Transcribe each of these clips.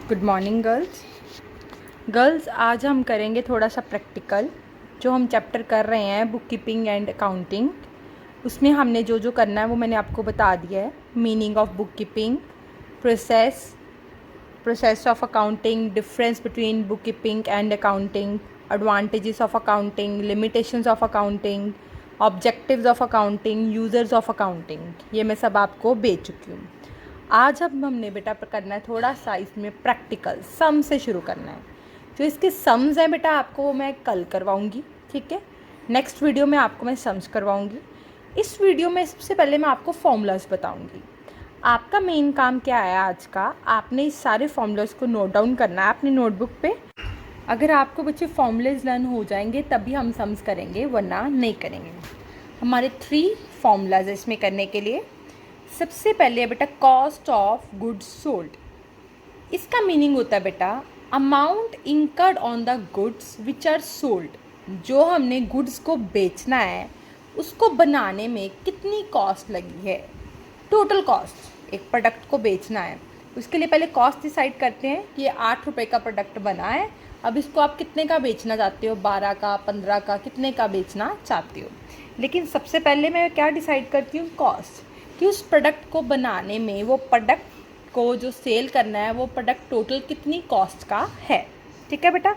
Good morning girls आज हम करेंगे थोड़ा सा प्रैक्टिकल। जो हम चैप्टर कर रहे हैं बुक कीपिंग एंड अकाउंटिंग, उसमें हमने जो जो करना है वो मैंने आपको बता दिया है। Meaning of book keeping, process of accounting, difference between book keeping and accounting, advantages of accounting, limitations of accounting, objectives of accounting, users of accounting, ये मैं सब आपको भेज चुकी हूँ। आज अब हमने बेटा करना है थोड़ा सा इसमें प्रैक्टिकल, सम से शुरू करना है। जो इसके सम्स हैं बेटा आपको वो मैं कल करवाऊँगी, ठीक है। नेक्स्ट वीडियो में आपको मैं सम्स करवाऊँगी। इस वीडियो में सबसे पहले मैं आपको फॉर्मूलाज बताऊँगी। आपका मेन काम क्या है आज का, आपने इस सारे फॉर्मूलाज को नोट डाउन करना है अपनी नोटबुक पे। अगर आपको बच्चे फॉर्मूलेज लर्न हो जाएंगे तभी हम सम्स करेंगे, वरना नहीं करेंगे। हमारे 3 फॉर्मूलाज इसमें करने के लिए। सबसे पहले है बेटा कॉस्ट ऑफ गुड्स सोल्ड। इसका मीनिंग होता है बेटा amount incurred on the goods which are sold. जो हमने गुड्स को बेचना है उसको बनाने में कितनी कॉस्ट लगी है, टोटल कॉस्ट। एक प्रोडक्ट को बेचना है, उसके लिए पहले कॉस्ट डिसाइड करते हैं कि ये 8 रुपये का प्रोडक्ट बना है। अब इसको आप कितने का बेचना चाहते हो, 12 का, 15 का, कितने का बेचना चाहते हो। लेकिन सबसे पहले मैं क्या डिसाइड करती हूँ, कॉस्ट, कि उस प्रोडक्ट को बनाने में, वो प्रोडक्ट को जो सेल करना है वो प्रोडक्ट टोटल कितनी कॉस्ट का है, ठीक है बेटा।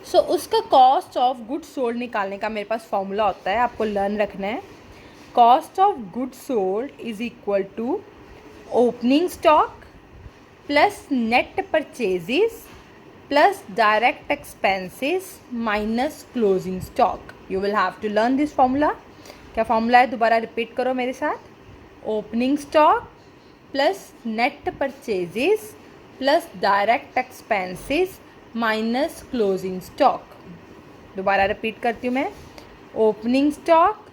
सो उसका कॉस्ट ऑफ गुड्स सोल्ड निकालने का मेरे पास फॉर्मूला होता है, आपको लर्न रखना है। Cost of goods sold is equal to opening stock plus net purchases plus direct expenses minus closing stock. You will have to learn this formula. क्या formula है, दोबारा रिपीट करो मेरे साथ। Opening stock plus net purchases plus direct expenses minus closing stock. दोबारा repeat करती हूँ मैं। Opening stock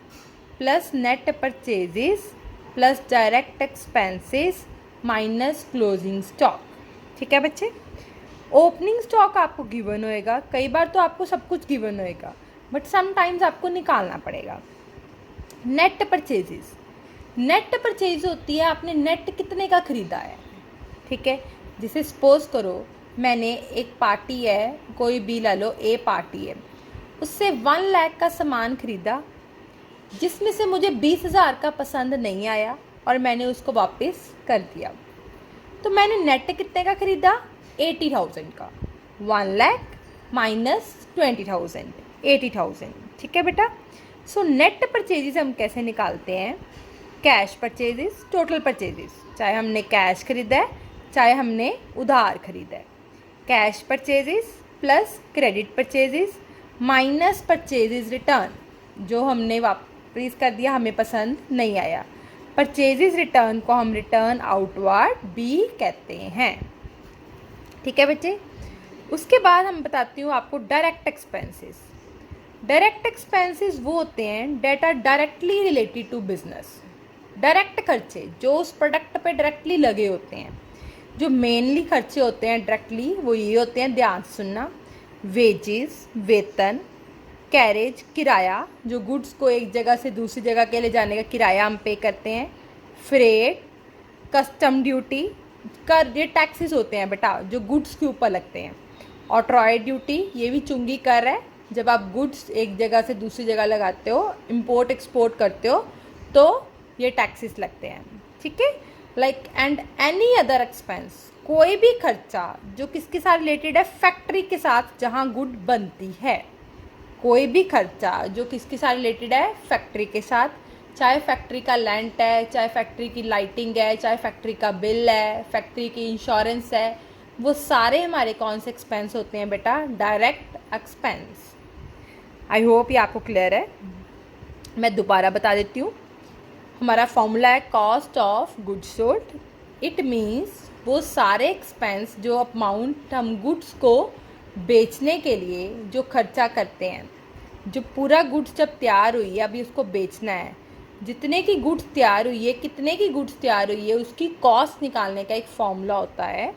plus net purchases plus direct expenses minus closing stock, ठीक है बच्चे। ओपनिंग स्टॉक आपको गिवन होएगा, कई बार तो आपको सब कुछ गिवन होएगा, बट समटाइम्स आपको निकालना पड़ेगा। नेट परचेजेस, नेट परचेज होती है आपने नेट कितने का ख़रीदा है, ठीक है। जैसे सपोज करो मैंने एक पार्टी है, कोई भी ला लो, ए पार्टी है, उससे 1 लाख का सामान ख़रीदा, जिसमें से मुझे 20,000 का पसंद नहीं आया और मैंने उसको वापस कर दिया। तो मैंने नेट कितने का ख़रीदा, 80,000 का। 1 लाख माइनस 20,000, 80,000, ठीक है बेटा। सो नेट परचेजेस हम कैसे निकालते हैं, कैश परचेजेस, टोटल परचेजेस, चाहे हमने कैश खरीदा है चाहे हमने उधार खरीदा है। Cash purchases plus credit purchases minus purchases return, जो हमने वापस कर दिया, हमें पसंद नहीं आया। परचेजेस रिटर्न को हम रिटर्न आउटवर्ड भी कहते हैं, ठीक है बच्चे। उसके बाद हम बताती हूँ आपको डायरेक्ट एक्सपेंसेस। डायरेक्ट एक्सपेंसेस वो होते हैं that are directly related to business. Direct खर्चे जो उस प्रोडक्ट पे डायरेक्टली लगे होते हैं। जो मेनली खर्चे होते हैं डायरेक्टली वो ये होते हैं, ध्यान से सुनना। वेजेस, वेतन, कैरेज, किराया, जो गुड्स को एक जगह से दूसरी जगह के ले जाने का किराया हम पे करते हैं। फ्रेट, कस्टम ड्यूटी, कर, ये टैक्सेस होते हैं बेटा जो गुड्स के ऊपर लगते हैं। ऑटोराइड ड्यूटी, ये भी चुंगी कर है, जब आप गुड्स एक जगह से दूसरी जगह लगाते हो, इंपोर्ट एक्सपोर्ट करते हो, तो ये टैक्सेस लगते हैं, ठीक है। Like and any other expense, कोई भी खर्चा जो किसके साथ रिलेटेड है, फैक्ट्री के साथ जहाँ गुड बनती है। कोई भी खर्चा जो किसके साथ रिलेटेड है, फैक्ट्री के साथ, चाहे फैक्ट्री का रेंट है, चाहे फैक्ट्री की लाइटिंग है, चाहे फैक्ट्री का बिल है, फैक्ट्री की इंश्योरेंस है, वो सारे हमारे कौन से एक्सपेंस होते हैं बेटा, डायरेक्ट एक्सपेंस। आई होप ये आपको क्लियर है। मैं दोबारा बता देती हूँ। हमारा फॉर्मूला है cost of goods sold. It means वो सारे एक्सपेंस जो अमाउंट हम गुड्स को बेचने के लिए जो खर्चा करते हैं, जो पूरा गुड्स जब तैयार हुई है, अभी उसको बेचना है, जितने की गुड्स तैयार हुई है, कितने की गुड्स तैयार हुई है, उसकी कॉस्ट निकालने का एक फॉर्मूला होता है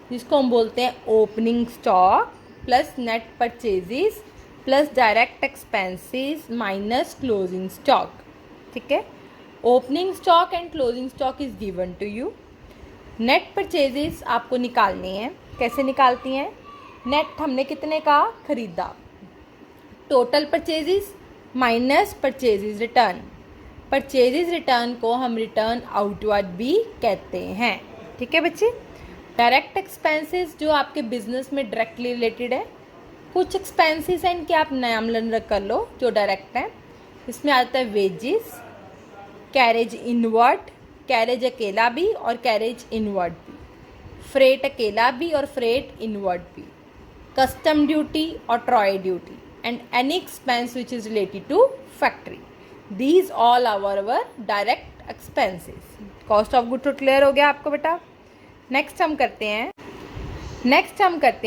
जिसको हम बोलते हैं opening stock plus net purchases plus direct expenses minus closing stock, ठीक है। Opening stock and closing stock is given to you. Net purchases आपको निकालनी है। कैसे निकालती हैं? नेट हमने कितने का खरीदा, total purchases minus purchases return. Purchases return को हम रिटर्न आउटवर्ड भी कहते हैं। ठीक है बच्चे। डायरेक्ट एक्सपेंसेस जो आपके बिजनेस में डायरेक्टली रिलेटेड है, कुछ एक्सपेंसेस हैं इनके आप नाम लर्न कर लो जो डायरेक्ट हैं। इसमें आता है वेजेस, कैरेज इनवर्ड, कैरेज अकेला भी और कैरेज इनवर्ड भी, फ्रेट अकेला भी और फ्रेट इनवर्ड भी, कस्टम ड्यूटी और ट्रॉय duty, and any expense which is related to factory. These all our direct expenses. Cost of good तो क्लियर हो गया आपको बेटा। नेक्स्ट हम करते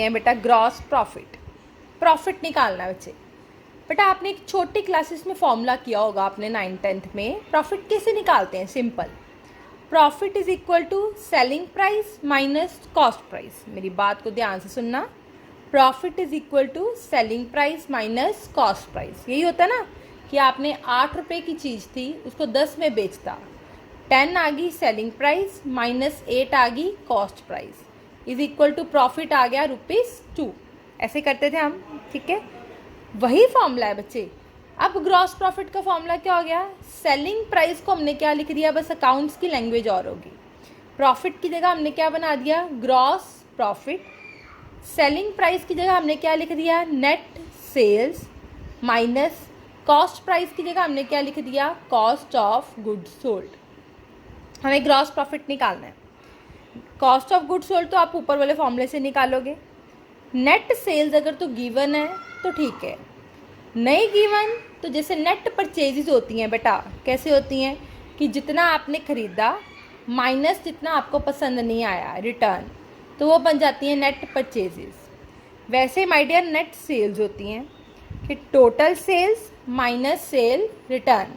हैं बेटा ग्रॉस प्रॉफिट। प्रॉफिट निकालना है बच्चे। बेटा आपने एक छोटी क्लासेस में फॉर्मूला किया होगा आपने 9th-10th में। प्रॉफिट कैसे निकालते हैं? Simple, profit is equal to selling price minus cost price. मेरी बात को ध्यान से सुनना। Profit is equal to selling price minus cost price. यही होता है ना कि आपने 8 रुपये की चीज़ थी, उसको 10 में बेचता, 10 आ गई सेलिंग प्राइस माइनस 8 आ गई cost price, is equal to profit आ गया ₹2। ऐसे करते थे हम। ठीक है, वही फॉर्मूला है बच्चे। अब ग्रॉस प्रॉफिट का फॉर्मूला क्या हो गया? सेलिंग प्राइस को हमने क्या लिख दिया, बस अकाउंट्स की लैंग्वेज और होगी। प्रॉफिट की जगह हमने क्या बना दिया? Gross profit. सेलिंग प्राइस की जगह हमने क्या लिख दिया? Net sales minus cost price की जगह हमने क्या लिख दिया? Cost of goods sold. हमें ग्रॉस प्रॉफिट निकालना है। कॉस्ट ऑफ गुड्स सोल्ड तो आप ऊपर वाले फॉर्मूले से निकालोगे। नेट सेल्स अगर तो गिवन है तो ठीक है, नहीं गिवन तो जैसे नेट परचेजेस होती हैं बेटा, कैसे होती हैं कि जितना आपने खरीदा माइनस जितना आपको पसंद नहीं आया रिटर्न, तो वो बन जाती हैं नेट परचेजेस। वैसे माय डियर नेट सेल्स होती हैं कि total sales minus sale return.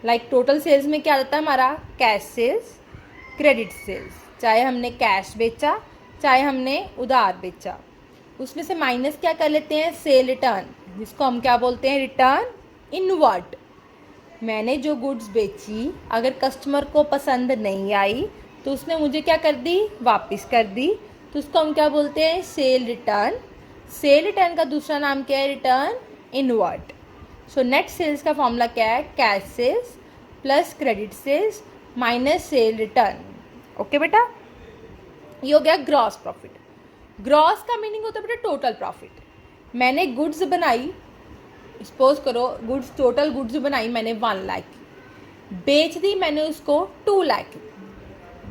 Like total sales में क्या आता है हमारा? Cash sales, credit sales. चाहे हमने कैश बेचा चाहे हमने उधार बेचा, उसमें से माइनस क्या कर लेते हैं? सेल रिटर्न, जिसको हम क्या बोलते हैं? Return inward. मैंने जो गुड्स बेची अगर कस्टमर को पसंद नहीं आई तो उसने मुझे क्या कर दी? वापस कर दी, तो उसको हम क्या बोलते हैं? Cell return. सेल रिटर्न का दूसरा नाम क्या है? Return inward. So net sales का फॉर्मूला क्या है? Cash sales plus credit sales minus sale return. Okay बेटा, ये हो गया ग्रॉस प्रॉफिट। ग्रॉस का मीनिंग होता है बेटा टोटल प्रॉफिट। मैंने गुड्स बनाई, सपोज करो गुड्स, टोटल गुड्स बनाई मैंने 1 लाख की, बेच दी मैंने उसको 2 लाख की।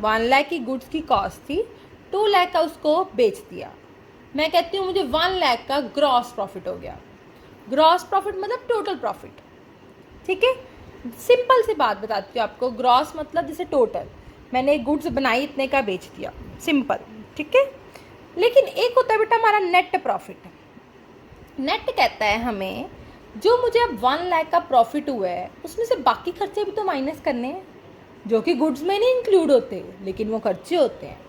1 लाख की गुड्स की कॉस्ट थी, 2 लाख का उसको बेच दिया। मैं कहती हूँ मुझे 1 लाख का ग्रॉस प्रॉफिट हो गया। ग्रॉस प्रॉफिट मतलब टोटल प्रॉफिट। ठीक है, सिंपल सी बात बताती हूँ आपको। ग्रॉस मतलब जैसे टोटल, मैंने गुड्स बनाई इतने का बेच दिया, सिंपल। ठीक है, लेकिन एक होता है बेटा हमारा नेट प्रॉफिट। नेट कहता है हमें जो मुझे अब 1 लाख का प्रॉफिट हुआ है उसमें से बाकी खर्चे भी तो माइनस करने हैं, जो कि गुड्स में नहीं इंक्लूड होते, लेकिन वो खर्चे होते हैं।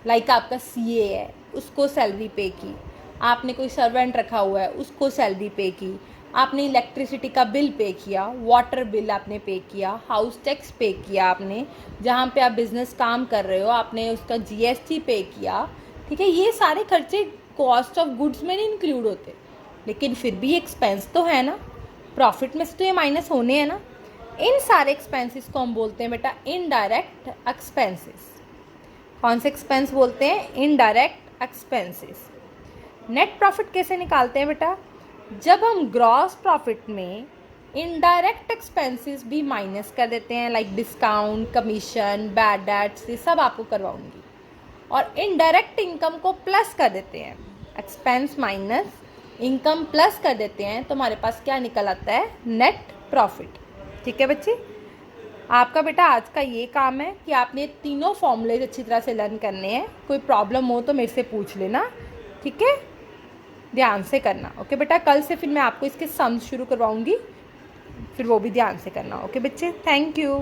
लाइक आपका CA है, उसको सैलरी पे की, आपने कोई सर्वेंट रखा हुआ है उसको सैलरी पे की, आपने इलेक्ट्रिसिटी का बिल पे किया, वाटर बिल आपने पे किया, हाउस टैक्स पे किया, आपने जहाँ पे आप बिज़नेस काम कर रहे हो आपने उसका GST पे किया। ठीक है, ये सारे खर्चे कॉस्ट ऑफ गुड्स में नहीं इंक्लूड होते, लेकिन फिर भी एक्सपेंस तो है ना, प्रॉफिट में से तो ये माइनस होने हैं ना। इन सारे एक्सपेंसेस को हम बोलते हैं बेटा इनडायरेक्ट एक्सपेंसेस। कौन से एक्सपेंस बोलते हैं? Indirect expenses. नेट प्रॉफिट कैसे निकालते हैं बेटा? जब हम ग्रॉस प्रॉफिट में इनडायरेक्ट एक्सपेंसेस भी माइनस कर देते हैं, like discount, commission, bad debts, ये सब आपको करवाऊंगी, और इनडायरेक्ट इनकम को प्लस कर देते हैं, एक्सपेंस माइनस इनकम प्लस कर देते हैं, तो हमारे पास क्या निकल आता है? Net profit. ठीक है बच्चे, आपका बेटा आज का ये काम है कि आपने तीनों फॉर्मूले अच्छी तरह से लर्न करने हैं। कोई प्रॉब्लम हो तो मेरे से पूछ लेना, ठीक है, ध्यान से करना। ओके बेटा, कल से फिर मैं आपको इसके सम्स शुरू करवाऊंगी, फिर वो भी ध्यान से करना। ओके बच्चे, थैंक यू।